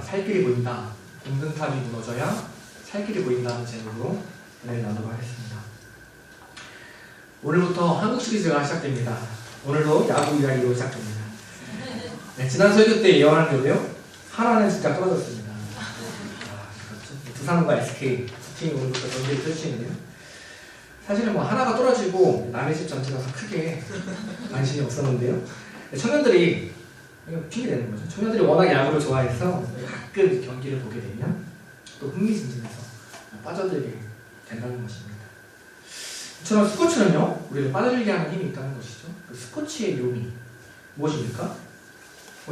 살 길이 보인다. 공든탑이 무너져야 살 길이 보인다는 제목으로 은혜를 나누고 하겠습니다. 오늘부터 한국 시리즈가 시작됩니다. 오늘도 야구 이야기로 시작됩니다. 네, 지난 설교 때 예언한 대로요. 하나는 진짜 떨어졌습니다. 그렇죠. 두산과 SK 두 팀이 오늘부터 경기를 펼치는데요. 사실은 뭐 하나가 떨어지고 남의 집 전체가 크게 관심이 없었는데요. 청년들이 이거 핑계대는 거죠. 청년들이 워낙 야구를 좋아해서 가끔 경기를 보게 되면 또 흥미진진해서 빠져들게 된다는 것입니다. 이처럼 스포츠는요, 우리를 빠져들게 하는 힘이 있다는 것이죠. 그 스포츠의 묘미 무엇입니까?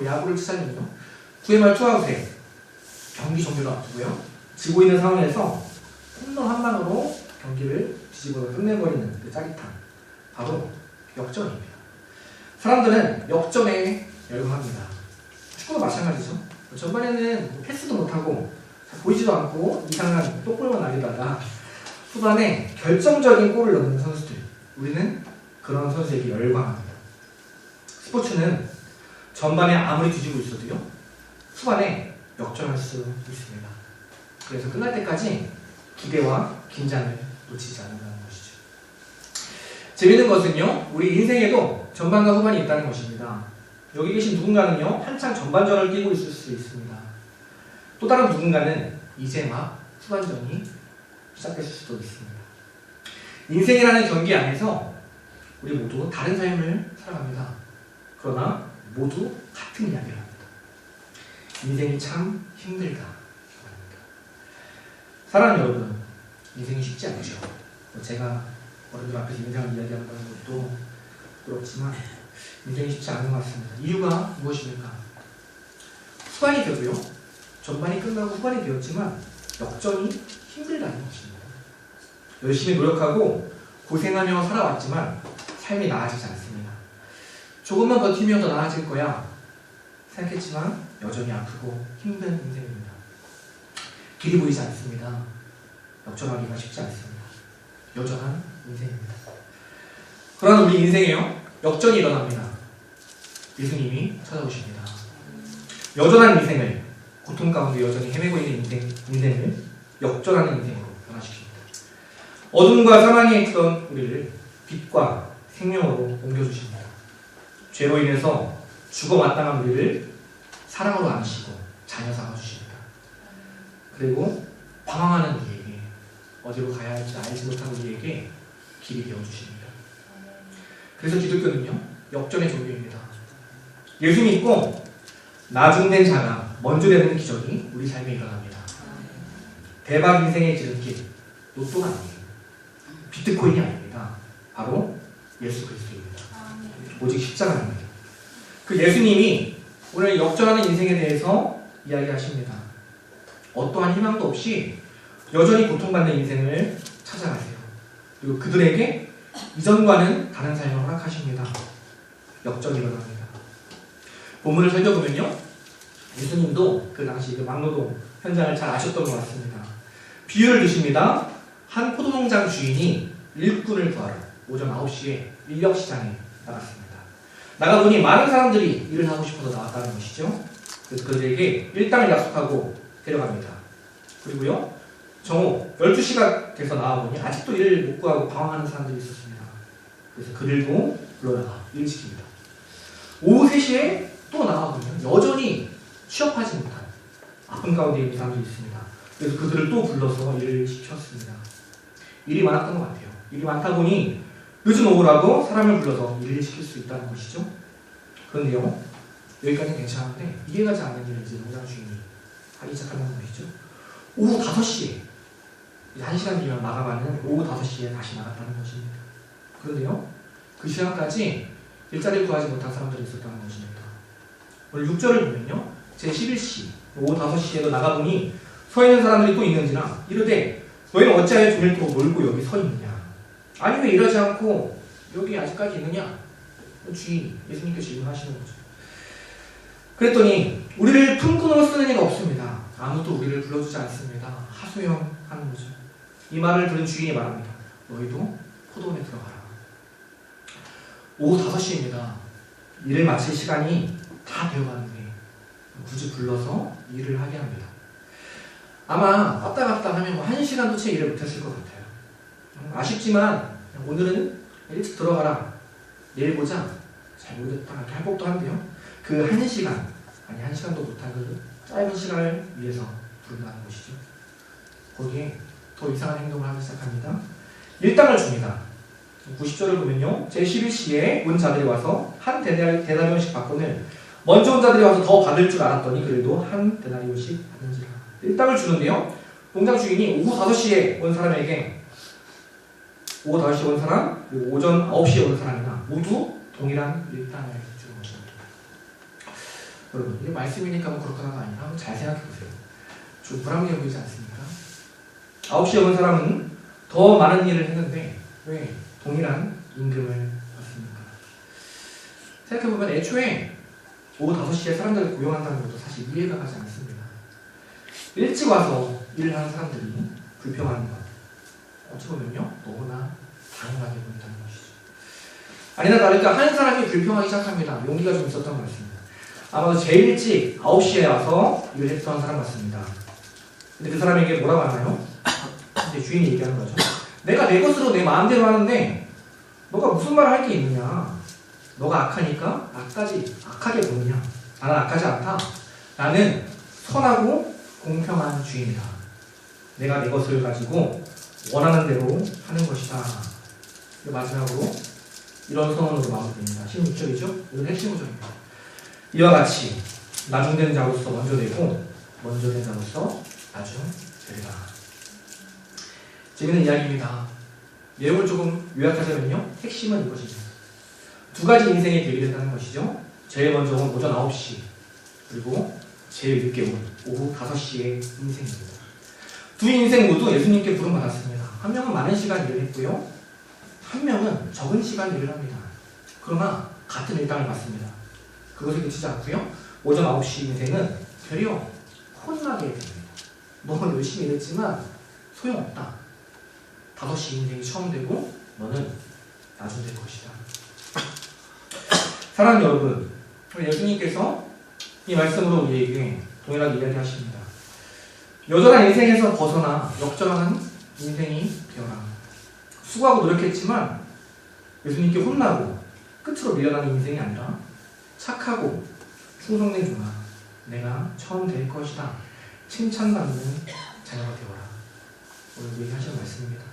야구를 치자면요, 9회 말 투아웃에 경기 종료를 앞두고요, 지고 있는 상황에서 홈런 한 방으로 경기를 뒤집어서 끝내버리는 그 짜릿함, 바로 역전입니다. 사람들은 역전에 열광합니다. 축구도 마찬가지죠. 전반에는 패스도 못하고 보이지도 않고 이상한 똥볼만 날리다가 후반에 결정적인 골을 넣는 선수들, 우리는 그런 선수에게 열광합니다. 스포츠는 전반에 아무리 뒤지고 있어도요, 후반에 역전할 수 있습니다. 그래서 끝날 때까지 기대와 긴장을 놓치지 않는다는 것이죠. 재밌는 것은요, 우리 인생에도 전반과 후반이 있다는 것입니다. 여기 계신 누군가는요, 한창 전반전을 뛰고 있을 수 있습니다. 또 다른 누군가는 이제 막 후반전이 시작됐을 수도 있습니다. 인생이라는 경기 안에서 우리 모두 다른 삶을 살아갑니다. 그러나 모두 같은 이야기를 합니다. 인생이 참 힘들다. 사랑하는 여러분, 인생이 쉽지 않죠. 제가 어른들 앞에서 인생을 이야기하는 것도 그렇지만 인생이 쉽지 않은 것 같습니다. 이유가 무엇입니까? 후반이 되고요, 전반이 끝나고 후반이 되었지만 역전이 힘들다는 것입니다. 열심히 노력하고 고생하며 살아왔지만 삶이 나아지지 않습니다. 조금만 버티면 더 나아질 거야 생각했지만 여전히 아프고 힘든 인생입니다. 길이 보이지 않습니다. 역전하기가 쉽지 않습니다. 여전한 인생입니다. 그러나 우리 인생에요, 역전이 일어납니다. 예수님이 찾아오십니다. 여전한 인생을, 고통 가운데 여전히 헤매고 있는 인생을 역전하는 인생으로 변화시킵니다. 어둠과 사망에 있던 우리를 빛과 생명으로 옮겨주십니다. 죄로 인해서 죽어 마땅한 우리를 사랑으로 안으시고 자녀 삼아주십니다. 그리고 방황하는 우리에게, 어디로 가야 할지 알지 못한 우리에게 길이 되어주십니다. 그래서 기독교는요, 역전의 종교입니다. 예수 믿고 나중된 자가 먼저 되는 기적이 우리 삶에 일어납니다. 대박 인생의 지름길, 로또가 아니에요. 비트코인이 아닙니다. 바로 예수 그리스도입니다. 오직 십자가입니다. 그 예수님이 오늘 역전하는 인생에 대해서 이야기하십니다. 어떠한 희망도 없이 여전히 고통받는 인생을 찾아가세요. 그리고 그들에게 이전과는 다른 삶을 허락하십니다. 역전이 일어납니다. 본문을 살펴보면요, 예수님도 그 당시 그 막노동 현장을 잘 아셨던 것 같습니다. 비유를 드십니다. 한 포도농장 주인이 일꾼을 구하러 오전 9시에 인력시장에 나갔습니다. 나가보니 많은 사람들이 일을 하고 싶어서 나왔다는 것이죠. 그래서 그들에게 일당을 약속하고 데려갑니다. 그리고요, 정오 12시가 돼서 나와보니 아직도 일을 못 구하고 방황하는 사람들이 있었습니다. 그래서 그들도 불러다가 일 시킵니다. 오후 3시에 또 나와보면 여전히 취업하지 못한 아픈 가운데 있는 사람들이 있습니다. 그래서 그들을 또 불러서 일을 시켰습니다. 일이 많았던 것 같아요. 일이 많다 보니 늦은 오후라도 사람을 불러서 일을 시킬 수 있다는 것이죠. 그런데요, 여기까지는 괜찮은데 이해가지 않는 일을 이제 농장 주인이 하기 시작한다는 것이죠. 오후 5시에 1시간 뒤면 마감하는 오후 5시에 다시 나갔다는 것입니다. 그런데요, 그 시간까지 일자리를 구하지 못한 사람들이 있었다는 것입니다. 오늘 6절을 보면요, 제11시 오후 5시에도 나가보니 서 있는 사람들이 또 있는지라 이르되 너희는 어찌하여 종일토록 놀고 여기 서 있느냐? 아니 왜 일하지 않고 여기 아직까지 있느냐? 주인이 예수님께서 질문하시는 거죠. 그랬더니 우리를 품꾼으로 쓰는 이가 없습니다. 아무도 우리를 불러주지 않습니다. 하소연하는 거죠. 이 말을 들은 주인이 말합니다. 너희도 포도원에 들어가라. 오후 5시입니다. 일을 마칠 시간이 다 되어가는데 굳이 불러서 일을 하게 합니다. 아마 왔다 갔다 하면 뭐 1시간도 채 일을 못했을 것 같아요. 아쉽지만 오늘은 일찍 들어가라, 내일 보자, 잘 모르겠다 이렇게 할 법도 한데요. 그 1시간, 아니 1시간도 못한 그 짧은 시간을 위해서 부른다는 것이죠. 거기에 더 이상한 행동을 하기 시작합니다. 일당을 줍니다. 90절을 보면요, 제11시에 온 자들이 와서 한 데나리온씩 받고는 먼저 온 자들이 와서 더 받을 줄 알았더니 그들도 한 데나리온씩 받는지라. 일당을 주는데요, 농장 주인이 오후 5시에 온 사람에게, 오후 5시에 온 사람, 그리고 오전 9시에 온 사람이나 모두 동일한 일당을 주는 것입니다. 여러분, 이게 말씀이니까 뭐 그렇거나가 아니라 잘 생각해보세요. 좀 불합리해 보이지 않습니까? 9시에 온 사람은 더 많은 일을 했는데 왜 동일한 임금을 받습니까? 생각해보면 애초에 오후 5시에 사람들을 고용한다는 것도 사실 이해가 가지 않습니다. 일찍 와서 일을 하는 사람들이 불평하는 것, 어찌 보면요 너무나 당연하게 보인다는 것이죠. 아니나 다를까 한 사람이 불평하기 시작합니다. 용기가 좀 있었던 것 같습니다. 아마도 제일 일찍 9시에 와서 일을 했던 사람 같습니다. 근데 그 사람에게 뭐라고 하나요? 이제 주인이 얘기하는 거죠. 내가 내 것으로 내 마음대로 하는데 너가 무슨 말을 할 게 있느냐? 너가 악하니까 악하게 보느냐? 나는 악하지 않다. 나는 선하고 공평한 주인이다. 내가 내 것을 가지고 원하는 대로 하는 것이다. 마지막으로 이런 선언으로 마무리됩니다. 16절이죠? 이건 핵심 구절입니다. 이와 같이 나중된 자로서 먼저 되고 먼저 된 자로서 나중 되리라. 재밌는 이야기입니다. 내용을 조금 요약하자면요, 핵심은 이것이죠. 두 가지 인생이 대비된다는 것이죠. 제일 먼저 온 오전 9시, 그리고 제일 늦게 온 오후 5시의 인생입니다. 두 인생 모두 예수님께 부름받았습니다. 한 명은 많은 시간 일을 했고요, 한 명은 적은 시간 일을 합니다. 그러나 같은 일당을 받습니다. 그것에 그치지 않고요, 오전 9시 인생은 되려 혼나게 됩니다. 너무 열심히 일했지만 소용없다. 5시 인생이 처음 되고 너는 나중 될 것이다. 사랑하는 여러분, 예수님께서 이 말씀으로 우리에게 동일하게 이야기하십니다. 여전한 인생에서 벗어나 역전하는 인생이 되어라. 수고하고 노력했지만 예수님께 혼나고 끝으로 밀려나는 인생이 아니라 착하고 충성된 종아, 내가 처음 될 것이다. 칭찬받는 자녀가 되어라. 오늘 얘기하시는 말씀입니다.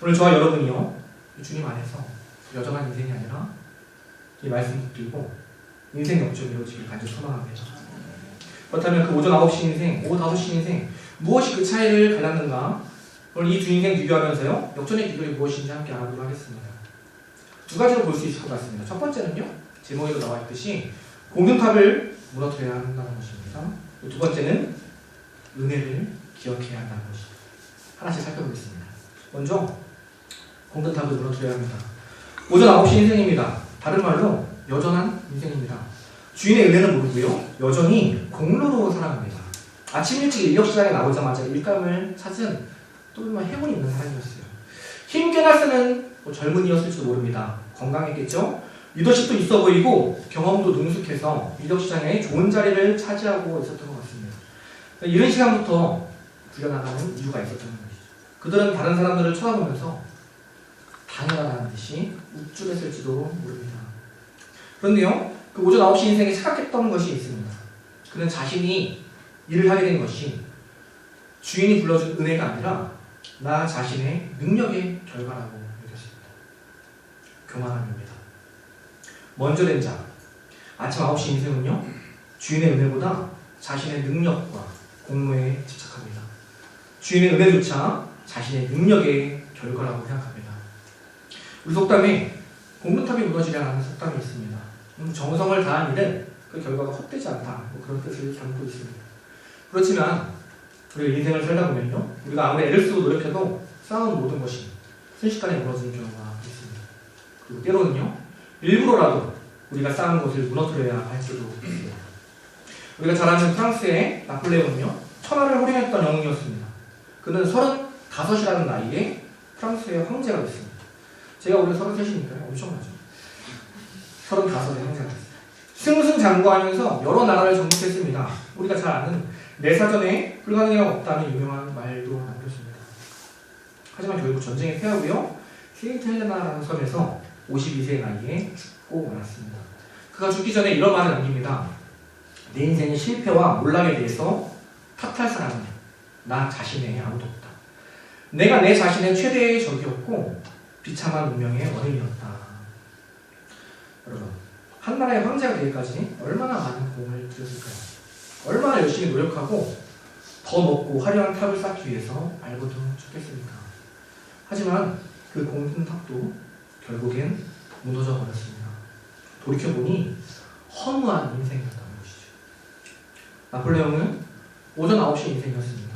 오늘 저와 여러분이요, 주님 안에서 여전한 인생이 아니라 이 말씀 붙들고 인생 역전이 이루어지길 간절히 소망합니다. 그렇다면 그 오전 9시 인생, 오후 5시 인생, 무엇이 그 차이를 갈랐는가? 오늘 이 두 인생 비교하면서요, 역전의 비결이 무엇인지 함께 알아보도록 하겠습니다. 두 가지로 볼 수 있을 것 같습니다. 첫 번째는요, 제목에도 나와 있듯이 공든탑을 무너뜨려야 한다는 것입니다. 두 번째는 은혜를 기억해야 한다는 것입니다. 하나씩 살펴보겠습니다. 먼저 공든탑을 무너뜨려야 합니다. 오전 9시 인생입니다. 다른 말로 여전한 인생입니다. 주인의 은혜는 모르고요, 여전히 공로로 살아갑니다. 아침 일찍 인력시장에 나오자마자 일감을 찾은 또 행운이 있는 사람이었어요. 힘께나 쓰는 젊은이였을지도 모릅니다. 건강했겠죠? 리더십도 있어 보이고 경험도 능숙해서 인력시장에 좋은 자리를 차지하고 있었던 것 같습니다. 이른 시간부터 불려나가는 이유가 있었던 것이죠. 그들은 다른 사람들을 쳐다보면서 당연하다는 듯이 우쭐했을지도 모릅니다. 그런데요, 그 오전 9시 인생에 착각했던 것이 있습니다. 그는 자신이 일을 하게 된 것이 주인이 불러준 은혜가 아니라 나 자신의 능력의 결과라고 여겼습니다. 교만함입니다. 먼저 된 자, 아침 9시 인생은요, 주인의 은혜보다 자신의 능력과 공로에 집착합니다. 주인의 은혜조차 자신의 능력의 결과라고 생각합니다. 우리 속담에 공든탑이 무너지려는 속담이 있습니다. 정성을 다한 일은 그 결과가 헛되지 않다, 그런 뜻을 담고 있습니다. 그렇지만 우리가 인생을 살다 보면요, 우리가 아무리 애를 쓰고 노력해도 쌓아온 모든 것이 순식간에 무너지는 경우가 있습니다. 그리고 때로는요, 일부러라도 우리가 쌓은 것을 무너뜨려야 할 수도 있습니다. 우리가 잘 아는 프랑스의 나폴레옹은요, 천하를 호령했던 영웅이었습니다. 그는 35이라는 나이에 프랑스의 황제가 됐습니다. 제가 올해 33이니까요, 엄청나죠. 35의 황제가 됐어요. 승승장구하면서 여러 나라를 정복했습니다. 우리가 잘 아는 내 사전에 불가능이란 없다는 유명한 말도 남겼습니다. 하지만 결국 전쟁에 패하고요. 세인트 헬레나라는 섬에서 52세의 나이에 죽고 말았습니다. 그가 죽기 전에 이런 말을 남깁니다. 내 인생의 실패와 몰락에 대해서 탓할 사람은 나 자신에 아무도 없다. 내가 내 자신의 최대의 적이었고 비참한 운명의 원인이었다. 여러분, 한 나라의 황제가 되기까지 얼마나 많은 공을 들였을까요? 얼마나 열심히 노력하고 더 높고 화려한 탑을 쌓기 위해서 알고도 죽겠습니까? 하지만 그 공든 탑도 결국엔 무너져 버렸습니다. 돌이켜보니 허무한 인생이었다는 것이죠. 나폴레옹은 오전 9시 인생이었습니다.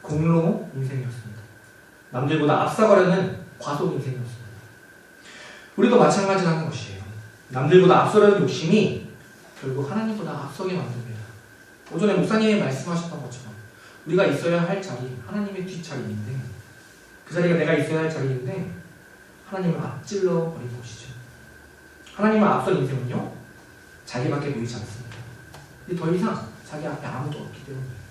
공로 인생이었습니다. 남들보다 앞서가려는 과속 인생이었습니다. 우리도 마찬가지라는 것이에요. 남들보다 앞서려는 욕심이 결국 하나님보다 앞서게 만듭니다. 오전에 목사님이 말씀하셨던 것처럼 우리가 있어야 할 자리, 하나님의 뒷자리인데 그 자리가 내가 있어야 할 자리인데 하나님을 앞질러 버린 것이죠. 하나님을 앞선 인생은요, 자기밖에 보이지 않습니다. 더 이상 자기 앞에 아무도 없기 때문이에요.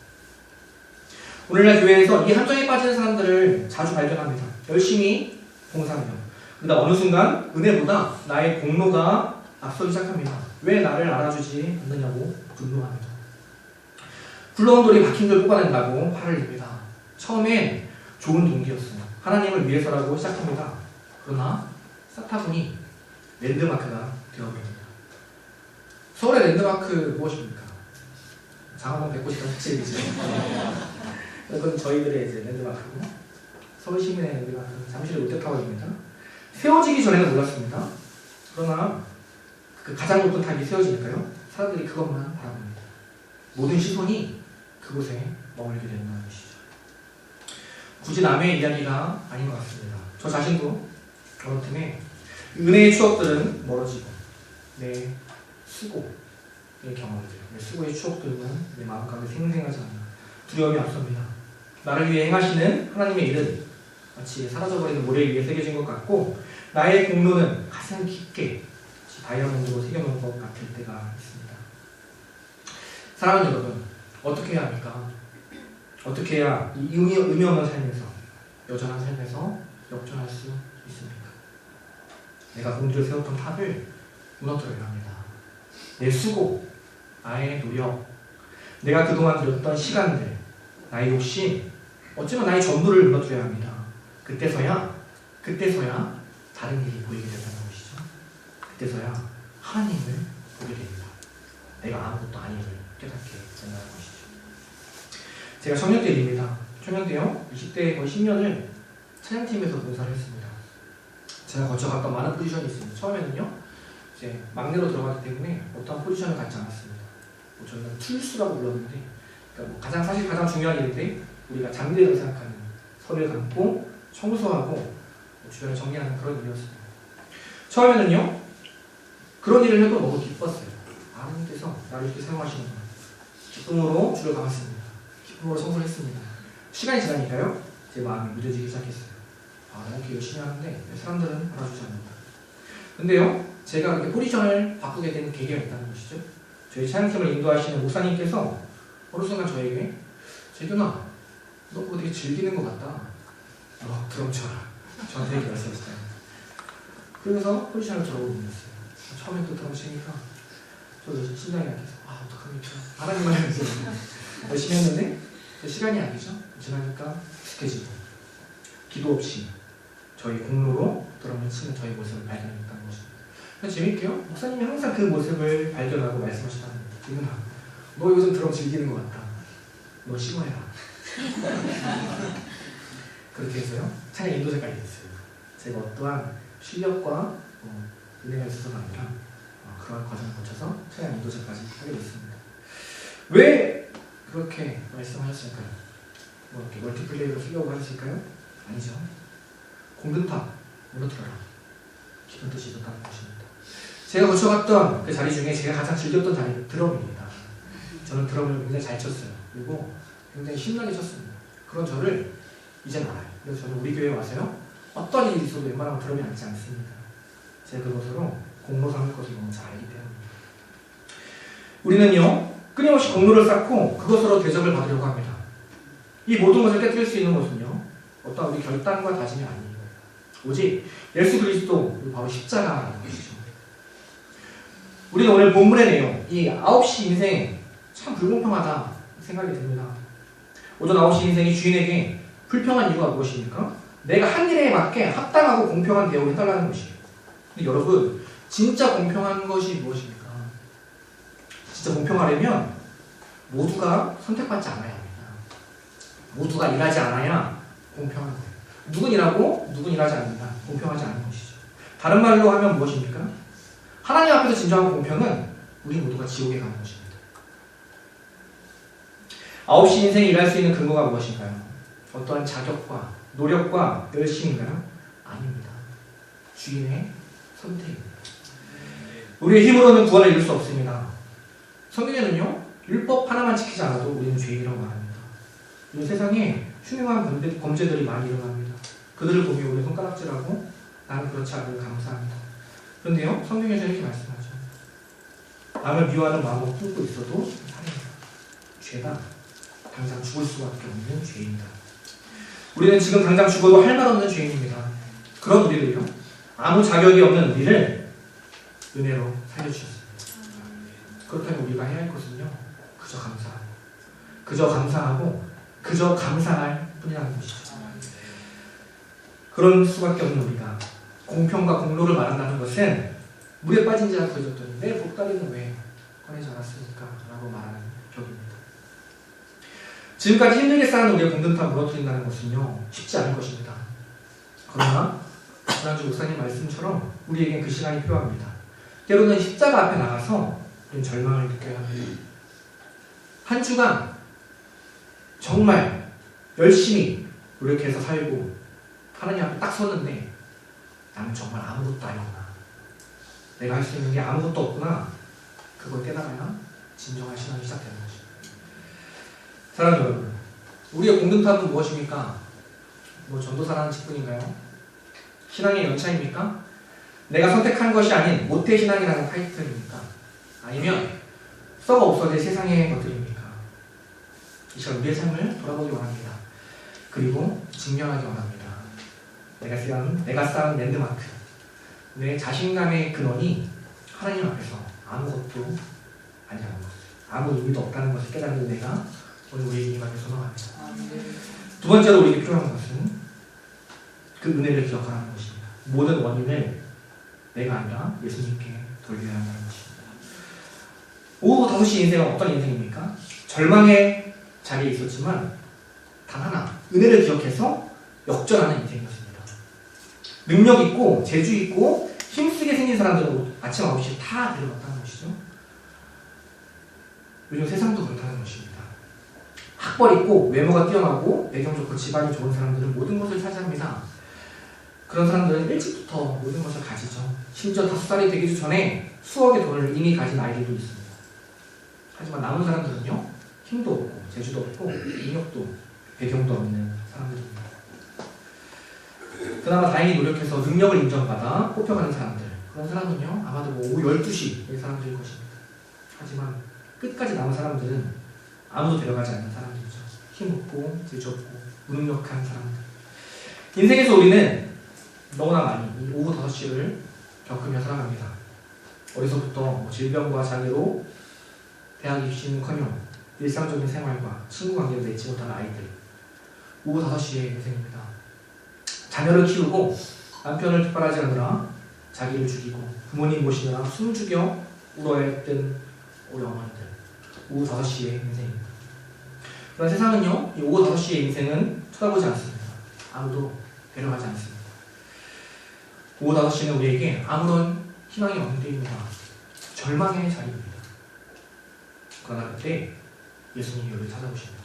오늘날 교회에서 이 함정에 빠지는 사람들을 자주 발견합니다. 열심히 봉사하며 그러다 어느 순간 은혜보다 나의 공로가 앞서기 시작합니다. 왜 나를 알아주지 않느냐고 분노합니다. 굴러온 돌이 박힌 돌 뽑아낸다고 화를 냅니다. 처음엔 좋은 동기였어요. 하나님을 위해서라고 시작합니다. 그러나 쌓다 보니 랜드마크가 되어버립니다. 서울의 랜드마크 무엇입니까? 장안동 190가 특집이죠. 이건 저희들의 이제 랜드마크고, 서울 시민의 랜드마크는 잠실의 롯데타워입니다. 세워지기 전에는 몰랐습니다. 그러나 그 가장 높은 탑이 세워지니까요, 사람들이 그것만 바라봅니다. 모든 시선이 그곳에 머물게 된다는 것이죠. 굳이 남의 이야기가 아닌 것 같습니다. 저 자신도 어느 틈에 은혜의 추억들은 멀어지고 내 수고의 경험들, 내 수고의 추억들은 내 마음가운데 생생하지 않나 두려움이 앞섭니다. 나를 위해 행하시는 하나님의 일은 마치 사라져버리는 모래 위에 새겨진 것 같고 나의 공로는 가슴 깊게 다이아몬드로 새겨놓은 것 같을 때가 있습니다. 사랑하는 여러분, 어떻게 해야 합니까? 어떻게 해야 이 의미 없는 삶에서, 여전한 삶에서 역전할 수 있습니까? 내가 공들여 세웠던 탑을 무너뜨려야 합니다. 내 수고, 나의 노력, 내가 그동안 들였던 시간들, 나의 욕심, 어쩌면 나의 전부를 무너뜨려야 합니다. 그때서야 다른 일이 보이게 된다는 것이죠. 그때서야 하나님을 보게 됩니다. 내가 아무것도 아님을 깨닫게 된다는 것이죠. 제가 청년 때 일입니다. 청년 때요, 20대 거의 10년을 찬양팀에서 봉사를 했습니다. 제가 거쳐갔던 많은 포지션이 있습니다. 처음에는요, 이제 막내로 들어갔기 때문에 어떤 포지션을 갖지 않았습니다. 저희는 툴수라고 불렀는데, 그러니까 사실 가장 중요한 일인데, 우리가 장비라고 생각하는 선을 감고 청소하고 주변을 정리하는 그런 일이었습니다. 처음에는요, 그런 일을 해도 너무 기뻤어요. 하나님께서 나를 이렇게 사용하시는구나. 기쁨으로 주를 감았습니다. 기쁨으로 청소를 했습니다. 시간이 지나니까요, 제 마음이 무뎌지기 시작했어요. 나 이렇게 열심히 하는데 사람들은 알아주지 않는다. 근데요, 제가 그렇게 포지션을 바꾸게 된 계기가 있다는 것이죠. 저희 찬양팀을 인도하시는 목사님께서 어느 순간 저에게, 재균아, 너 그거 되게 즐기는 것 같다. 드럼 쳐라. 저한테 얘기 말씀하셨어요. 그래서 포지션을 저로 옮겼어요. 처음에 또 드럼 치니까 저도 심장이 약해서 어떡합니까? 하나님만 해주세요. 열심히 했는데 시간이 아니죠. 지나니까 익숙해지고 기도 없이 저희 공로로 드럼을 치는 저희 모습을 발견했다는 것입니다. 재밌게요. 목사님이 항상 그 모습을 발견하고 말씀하시다는 거예요. 재균아, 너 요즘 드럼 즐기는 것 같다. 너 쉬워해라. 그렇게 해서요, 찬양 인도자까지 됐어요. 제가 어떠한 실력과 은혜가 있어서가 아니라 그런 과정을 거쳐서 찬양 인도자까지 하게 됐습니다. 왜 그렇게 말씀하셨을까요? 이렇게 멀티플레이로 쓰려고 하셨을까요? 아니죠. 공든탑 무너뜨려라, 깊은 뜻이 있었다는 것입니다. 제가 거쳐갔던 그 자리 중에 제가 가장 즐겼던 자리는 드럼입니다. 저는 드럼을 굉장히 잘 쳤어요. 그리고 굉장히 신나게 쳤습니다. 그런 저를 이제는 알아요. 그래서 저는 우리 교회에 와서요, 어떤 일이 있어도 웬만하면 드럼이 앉지 않습니다. 제가 그것으로 공로 삼을 것을 너무 잘 알기 때문입니다. 우리는요 끊임없이 공로를 쌓고 그것으로 대접을 받으려고 합니다. 이 모든 것을 깨뜨릴 수 있는 것은요 어떤 우리 결단과 다짐이 아니에요. 오직 예수 그리스도, 바로 십자가라는 것이죠. 우리는 오늘 본문의 내용, 이 9시 인생 참 불공평하다 생각이 듭니다. 오전 9시 인생이 주인에게 불평한 이유가 무엇입니까? 내가 한 일에 맞게 합당하고 공평한 대우를 해달라는 것이에요. 근데 여러분, 진짜 공평한 것이 무엇입니까? 진짜 공평하려면 모두가 선택받지 않아야 합니다. 모두가 일하지 않아야 공평한 거예요. 누군 일하고 누군 일하지 않는다. 공평하지 않은 것이죠. 다른 말로 하면 무엇입니까? 하나님 앞에서 진정한 공평은 우리 모두가 지옥에 가는 것입니다. 9시 인생에 일할 수 있는 근거가 무엇인가요? 어떠한 자격과 노력과 열심인가요? 아닙니다. 주인의 선택입니다. 우리의 힘으로는 구원을 이룰 수 없습니다. 성경에는요, 율법 하나만 지키지 않아도 우리는 죄인이라고 말합니다. 이 세상에 흉흉한 범죄들이 많이 일어납니다. 그들을 보며 우리 손가락질하고 나는 그렇지 않으면 감사합니다. 그런데요, 성경에서 이렇게 말씀하죠. 남을 미워하는 마음을 품고 있어도 살인이다. 죄다. 당장 죽을 수밖에 없는 죄인이다. 우리는 지금 당장 죽어도 할 말 없는 죄인입니다. 그런 우리를요, 아무 자격이 없는 우리를 은혜로 살려주셨습니다. 그렇다면 우리가 해야 할 것은요, 그저 감사하고 그저 감사할 뿐이라는 것이죠. 그런 수밖에 없는 우리가 공평과 공로를 말한다는 것은 물에 빠진 자가 구해졌더니 내 보따리는 왜 꺼내지 않았습니까? 라고 말하는 격입니다. 지금까지 힘들게 쌓은 우리의 공든탑 무너뜨린다는 것은요, 쉽지 않을 것입니다. 그러나 지난주 목사님 말씀처럼 우리에겐 그 시간이 필요합니다. 때로는 십자가 앞에 나가서 우리는 절망을 느껴야 합니다. 한 주간 정말 열심히 노력해서 살고 하나님 앞에 딱 섰는데 나는 정말 아무것도 아니구나. 내가 할 수 있는 게 아무것도 없구나. 그걸 깨달아야 진정한 신앙이 시작되는 것입니다. 사랑하는 여러분, 우리의 공든탑은 무엇입니까? 전도사라는 직분인가요? 신앙의 연차입니까? 내가 선택한 것이 아닌 모태신앙이라는 타이틀입니까? 아니면 썩어 없어질 세상의 것들입니까? 이 시간 우리의 삶을 돌아보기 원합니다. 그리고 증명하기 원합니다. 내가 쌓은 랜드마크, 내 자신감의 근원이 하나님 앞에서 아무것도 아니라는 것, 아무 의미도 없다는 것을 깨닫는 내가 오늘 우리에게 임하게 소망합니다. 두 번째로 우리에게 필요한 것은 그 은혜를 기억하라는 것입니다. 모든 원인을 내가 아니라 예수님께 돌려야 한다는 것입니다. 오후 5시 인생은 어떤 인생입니까? 절망의 자리에 있었지만 단 하나, 은혜를 기억해서 역전하는 인생이었습니다. 능력 있고 재주 있고 힘쓰게 생긴 사람들은 아침 9시에 다 데려갔다는 것이죠. 요즘 세상도 그렇다는 것입니다. 학벌 있고 외모가 뛰어나고 배경 좋고 집안이 좋은 사람들은 모든 것을 차지합니다. 그런 사람들은 일찍부터 모든 것을 가지죠. 심지어 5살이 되기 전에 수억의 돈을 이미 가진 아이들도 있습니다. 하지만 남은 사람들은요, 힘도 없고 재주도 없고 능력도 배경도 없는 사람들입니다. 그나마 다행히 노력해서 능력을 인정받아 뽑혀가는 사람들, 그런 사람은요 아마도 오후 12시의 사람들일 것입니다. 하지만 끝까지 남은 사람들은 아무도 데려가지 않는 사람들이죠. 힘없고 재주없고 무능력한 사람들. 인생에서 우리는 너무나 많이 이 오후 5시를 겪으며 살아갑니다. 어려서부터 질병과 장애로 대학 입시는커녕 일상적인 생활과 친구 관계를 맺지 못하는 아이들, 오후 5시의 인생입니다. 자녀를 키우고 남편을 뒷바라지 하느라 자기를 죽이고 부모님 모시느라 숨 죽여 울어야 했던 우리 어머니들, 오후 5시의 인생입니다. 그러나 세상은요, 이 오후 5시의 인생은 쳐다보지 않습니다. 아무도 데려가지 않습니다. 오후 5시는 우리에게 아무런 희망이 없는 때입니다. 절망의 자리입니다. 그러나 그때 예수님이 우리를 찾아오십니다.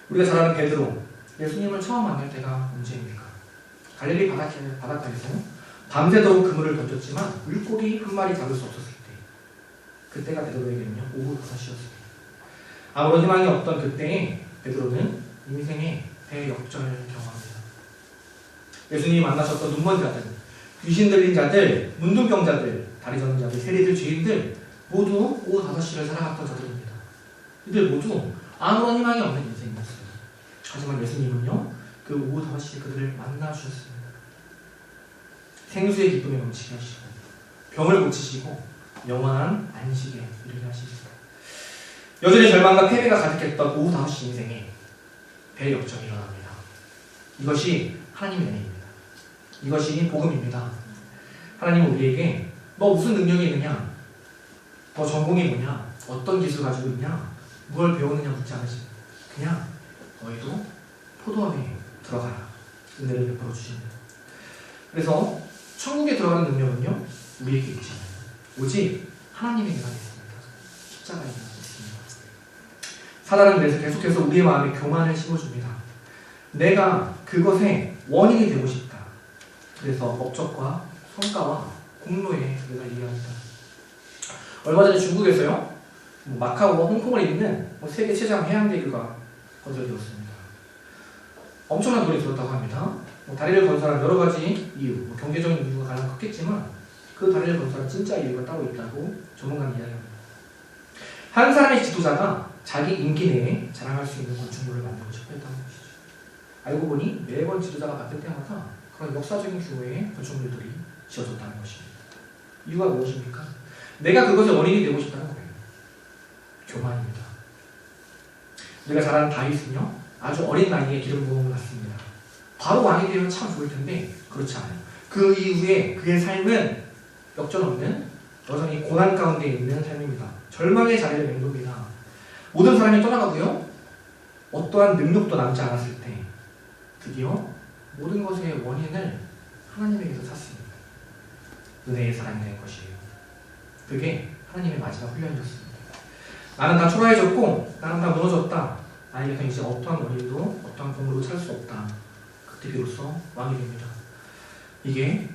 우리가 잘 아는 베드로, 예수님을 처음 만날 때가 언제입니까? 갈릴리 바닷가에서 밤새도록 그물을 던졌지만 물고기 한 마리 잡을 수 없었을 때, 그때가 베드로에게는요 오후 5시였습니다. 아무런 희망이 없던 그때에 베드로는 인생의 대역전을 경험합니다. 예수님이 만나셨던 눈먼 자들, 귀신 들린 자들, 문둥병자들, 다리 저는 자들, 세리들, 죄인들 모두 오후 5시를 살아갔던 자들입니다. 이들 모두 아무런 희망이 없는 인생이었어요. 하지만 예수님은요, 그 오후 5시에 그들을 만나주셨습니다. 생수의 기쁨에 넘치게 하시고 병을 고치시고 영원한 안식에 이르게 하십니다. 여전히 절망과 패배가 가득했던 오후 5시 인생에 대역전이 일어납니다. 이것이 하나님의 은혜입니다. 이것이 복음입니다. 하나님은 우리에게 너 무슨 능력이 있느냐? 너 전공이 뭐냐? 어떤 기술 가지고 있냐? 무엇을 배우느냐 묻지 않으십니다. 그냥 너희도 포도원에 들어가라. 은혜를 베풀어 주십니다. 그래서 천국에 들어가는 능력은요, 우리에게 있지 않아요. 오직 하나님에게만 있습니다. 십자가에만 있습니다. 사단은 그래서 계속해서 우리의 마음에 교만을 심어줍니다. 내가 그것의 원인이 되고 싶다. 그래서 업적과 성과와 공로에 우리가 얘기합니다. 얼마 전에 중국에서요, 마카오와 홍콩을 잇는 세계 최장 해양대교가 건설되었습니다. 엄청난 돈이 들었다고 합니다. 다리를 건설한 여러 가지 이유, 경제적인 이유가 가장 컸겠지만 그 다리를 건설한 진짜 이유가 따로 있다고 전문가는 이야기합니다. 한 사람의 지도자가 자기 임기 내에 자랑할 수 있는 건축물을 만들고 싶어 했다는 것이죠. 알고 보니 매번 지도자가 바뀔 때마다 그런 역사적인 규모의 건축물들이 지어졌다는 것입니다. 이유가 무엇입니까? 내가 그것의 원인이 되고 싶다는 거예요. 교만입니다. 우리가 잘 아는 다윗은요, 아주 어린 나이에 기름 부음을 받습니다. 바로 왕이 되면 참 좋을 텐데 그렇지 않아요. 그 이후에 그의 삶은 역전없는 여전히 고난 가운데 있는 삶입니다. 절망의 자리를 맴돕니다. 모든 사람이 떠나가고요, 어떠한 능력도 남지 않았을 때 드디어 모든 것의 원인을 하나님에게서 찾습니다. 은혜의 사람이 된 것이에요. 그게 하나님의 마지막 훈련이었습니다. 나는 다 초라해졌고 나는 다 무너졌다. 나에게서 이제 어떠한 원인도 어떠한 공로도 찾을 수 없다. 그때 비로소 왕이 됩니다. 이게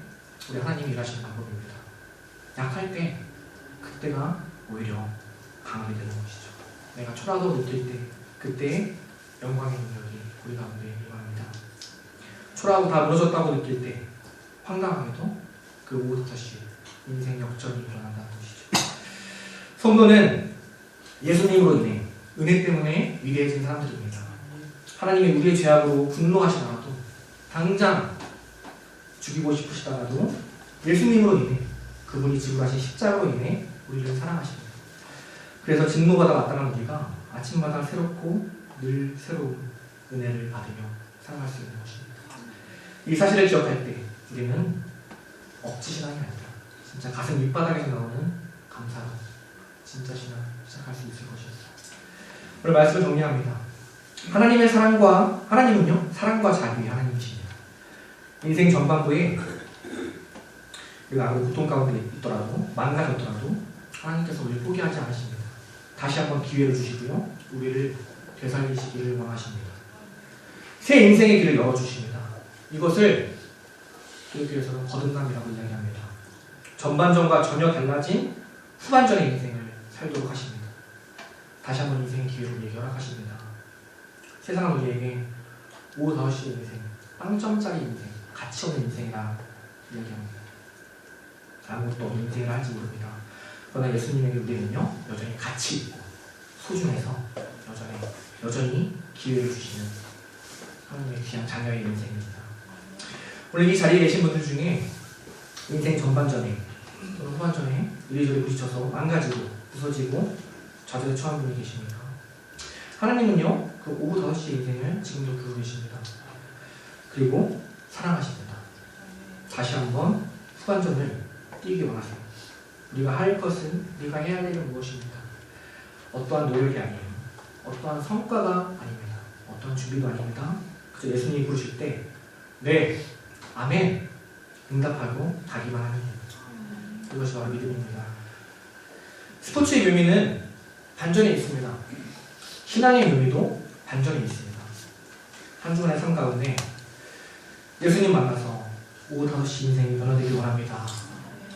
우리 하나님이 일하시는 방법입니다. 약할 때 그때가 오히려 강하게 되는 것이죠. 내가 초라하다고 느낄 때 그때 영광의 능력이 우리 가운데 임합니다. 초라하고 다 무너졌다고 느낄 때 황당하게도 그 오후 5시 인생 역전이 일어난다는 것이죠. 성도는 예수님으로 인해 은혜 때문에 위대해진 사람들입니다. 하나님이 우리의 죄악으로 분노하시더라도 당장 죽이고 싶으시더라도 예수님으로 인해 그분이 지불하신 십자가로 인해 우리를 사랑하십니다. 그래서 진노받아 마땅한 우리가 아침마다 새롭고 늘 새로운 은혜를 받으며 살아갈 수 있는 것입니다. 이 사실을 기억할 때 우리는 억지 신앙이 아니라 진짜 가슴 밑바닥에서 나오는 감사로 진짜 신앙 시작할 수 있을 것입니다. 오늘 말씀을 정리합니다. 하나님은요, 사랑과 자비의 하나님이십니다. 인생 전반부에 우리가 아무리 고통 가운데 있더라도 망가졌더라도 하나님께서 우리를 포기하지 않으십니다. 다시 한번 기회를 주시고요, 우리를 되살리시기를 원하십니다. 새 인생의 길을 열어주십니다. 이것을 기독교에서는 거듭남이라고 이야기합니다. 전반전과 전혀 달라진 후반전의 인생을 살도록 하십니다. 다시 한번 인생의 기회를 우리에게 허락하십니다. 세상은 우리에게 오후 5시의 인생, 빵점짜리 인생, 가치 없는 인생이라 이야기합니다. 아무것도 없는 인생을 할지 모릅니다. 그러나 예수님에게 우리는요, 여전히 가치 있고 소중해서 여전히 기회를 주시는 하나님의 귀한 자녀의 인생입니다. 오늘 이 자리에 계신 분들 중에 인생 전반전에 또는 후반전에 이리저리 부딪혀서 망가지고 부서지고 좌절에 처한 분이 계십니까? 하나님은요, 그 오후 5시 인생을 지금도 부르고 계십니다. 그리고 사랑하십니다. 다시 한번 후반전을 뛰기 원하세요. 우리가 할 것은, 우리가 해야 할 일은 무엇입니까? 어떠한 노력이 아니에요. 어떠한 성과가 아닙니다. 어떠한 준비도 아닙니다. 그저 예수님이 부르실 때 네, 아멘 응답하고 가기만 하면 돼요. 이것이 바로 믿음입니다. 스포츠의 묘미는 반전에 있습니다. 신앙의 묘미도 반전에 있습니다. 한 주간의 삶 가운데 예수님 만나서 오후 5시 인생이 변화되길 원합니다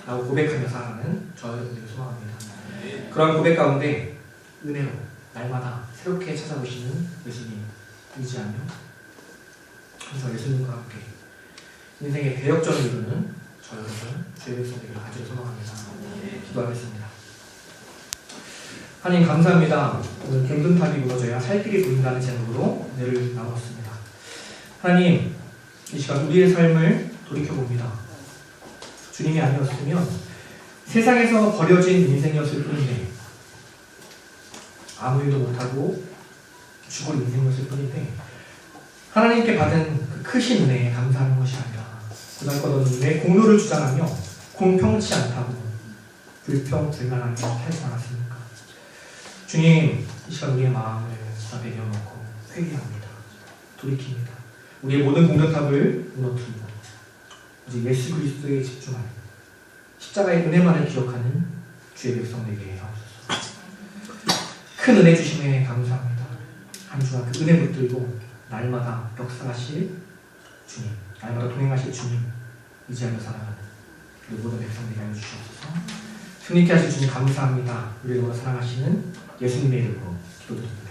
라고 고백하며 살아가는 저와 여러분들을 소망합니다. 그런 고백 가운데 은혜로 날마다 새롭게 찾아오시는 예수님 의지하며 항상 예수님과 함께 인생의 대역전을 이루는 저 여러분 주의 백성들을 아주 소망합니다. 기도하겠습니다. 하나님 감사합니다. 오늘 갱근탑이 무너져야 살 길이 보인다는 제목으로 은혜를 나눴습니다. 하나님, 이 시간 우리의 삶을 돌이켜봅니다. 주님이 아니었으면 세상에서 버려진 인생이었을 뿐인데, 아무 일도 못하고 죽을 인생이었을 뿐인데, 하나님께 받은 그 크신 은혜에 감사하는 것이 아니라 그날것없는 내 공로를 주장하며 공평치 않다고 불평불만하며 살지 않았습니까? 주님, 이 시간 우리의 마음을 다 내려놓고 회개합니다. 돌이킵니다. 우리의 모든 공덕탑을 무너뜨리고 이제 예수 그리스도에 집중하는 십자가의 은혜만을 기억하는 주의 백성 되게 하옵소서. 큰 은혜 주심에 감사합니다. 한 주간 그 은혜 붙들고 날마다 역사하실 주님, 날마다 동행하실 주님 의지하며 살아가는 우리 모든 백성 되게 하여 주시옵소서. 승리케 하실 주님 감사합니다. 우리를 사랑하시는 예수님의 이름으로 기도드립니다.